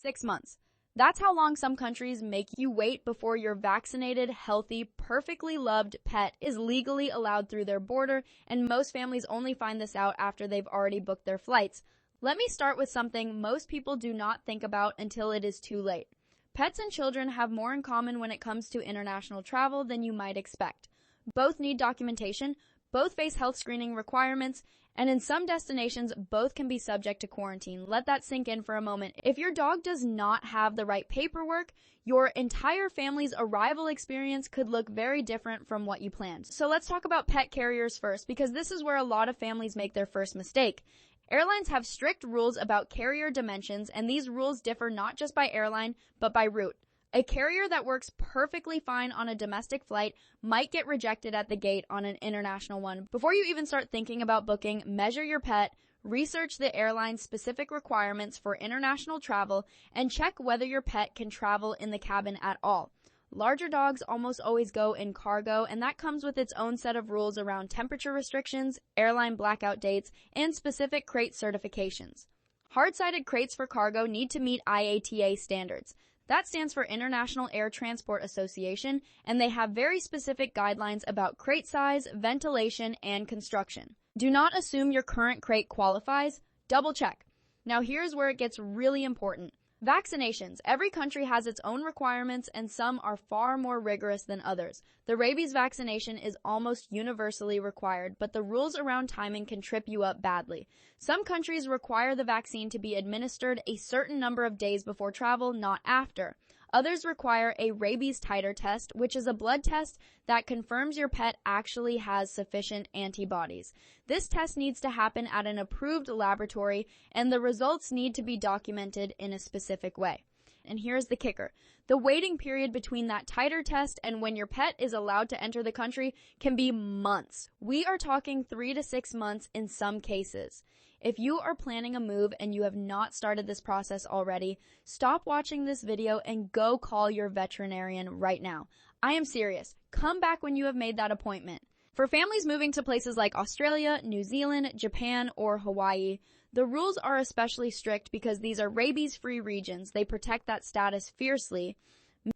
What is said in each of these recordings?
6 months. That's how long some countries make you wait before your vaccinated, healthy, perfectly loved pet is legally allowed through their border, and most families only find this out after they've already booked their flights. Let me start with something most people do not think about until it is too late. Pets and children have more in common when it comes to international travel than you might expect. Both need documentation, both face health screening requirements, and in some destinations, both can be subject to quarantine. Let that sink in for a moment. If your dog does not have the right paperwork, your entire family's arrival experience could look very different from what you planned. So let's talk about pet carriers first, because this is where a lot of families make their first mistake. Airlines have strict rules about carrier dimensions, and these rules differ not just by airline, but by route. A carrier that works perfectly fine on a domestic flight might get rejected at the gate on an international one. Before you even start thinking about booking, measure your pet, research the airline's specific requirements for international travel, and check whether your pet can travel in the cabin at all. Larger dogs almost always go in cargo, and that comes with its own set of rules around temperature restrictions, airline blackout dates, and specific crate certifications. Hard-sided crates for cargo need to meet IATA standards. That stands for International Air Transport Association, and they have very specific guidelines about crate size, ventilation, and construction. Do not assume your current crate qualifies. Double check. Now here's where it gets really important. Vaccinations. Every country has its own requirements, and some are far more rigorous than others. The rabies vaccination is almost universally required, but the rules around timing can trip you up badly. Some countries require the vaccine to be administered a certain number of days before travel, not after. Others require a rabies titer test, which is a blood test that confirms your pet actually has sufficient antibodies. This test needs to happen at an approved laboratory, and the results need to be documented in a specific way. And here's the kicker. The waiting period between that titer test and when your pet is allowed to enter the country can be months. We are talking 3 to 6 months in some cases. If you are planning a move and you have not started this process already, stop watching this video and go call your veterinarian right now. I am serious. Come back when you have made that appointment. For families moving to places like Australia, New Zealand, Japan, or Hawaii, the rules are especially strict because these are rabies-free regions. They protect that status fiercely.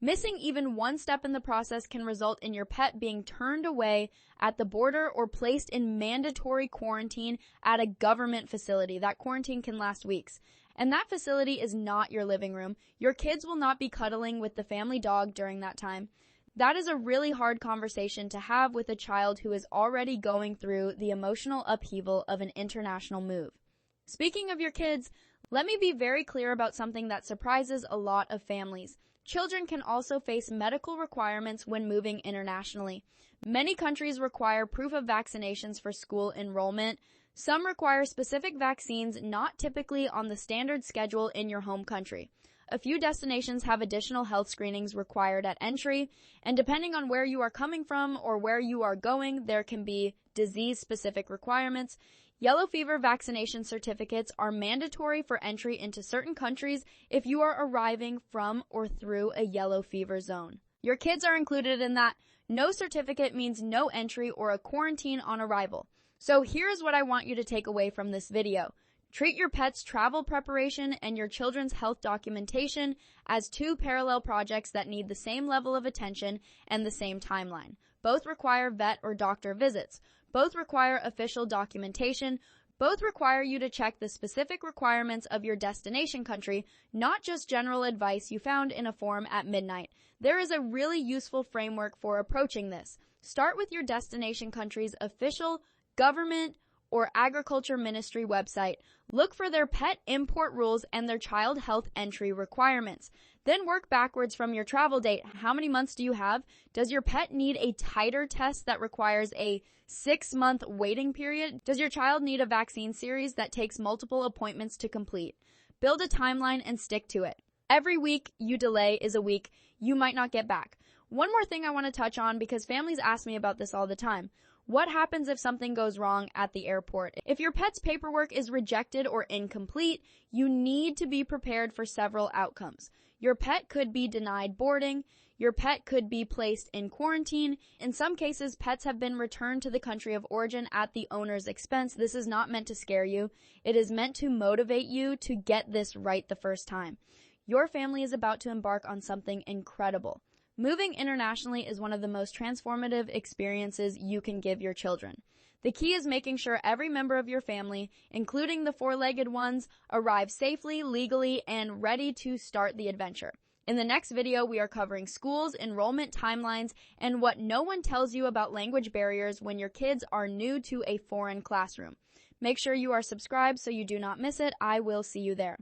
Missing even one step in the process can result in your pet being turned away at the border or placed in mandatory quarantine at a government facility. That quarantine can last weeks. And that facility is not your living room. Your kids will not be cuddling with the family dog during that time. That is a really hard conversation to have with a child who is already going through the emotional upheaval of an international move. Speaking of your kids, let me be very clear about something that surprises a lot of families. Children can also face medical requirements when moving internationally. Many countries require proof of vaccinations for school enrollment. Some require specific vaccines not typically on the standard schedule in your home country. A few destinations have additional health screenings required at entry, and depending on where you are coming from or where you are going, there can be disease-specific requirements. Yellow fever vaccination certificates are mandatory for entry into certain countries if you are arriving from or through a yellow fever zone. Your kids are included in that. No certificate means no entry or a quarantine on arrival. So here's what I want you to take away from this video. Treat your pet's travel preparation and your children's health documentation as two parallel projects that need the same level of attention and the same timeline. Both require vet or doctor visits. Both require official documentation. Both require you to check the specific requirements of your destination country, not just general advice you found in a forum at midnight. There is a really useful framework for approaching this. Start with your destination country's official government or agriculture ministry website. Look for their pet import rules and their child health entry requirements. Then work backwards from your travel date. How many months do you have? Does your pet need a titer test that requires a 6-month waiting period? Does your child need a vaccine series that takes multiple appointments to complete? Build a timeline and stick to it. Every week you delay is a week you might not get back. One more thing I want to touch on because families ask me about this all the time. What happens if something goes wrong at the airport? If your pet's paperwork is rejected or incomplete, you need to be prepared for several outcomes. Your pet could be denied boarding. Your pet could be placed in quarantine. In some cases, pets have been returned to the country of origin at the owner's expense. This is not meant to scare you. It is meant to motivate you to get this right the first time. your family is about to embark on something incredible. Moving internationally is one of the most transformative experiences you can give your children. The key is making sure every member of your family, including the four-legged ones, arrive safely, legally, and ready to start the adventure. In the next video, we are covering schools, enrollment timelines, and what no one tells you about language barriers when your kids are new to a foreign classroom. Make sure you are subscribed so you do not miss it. I will see you there.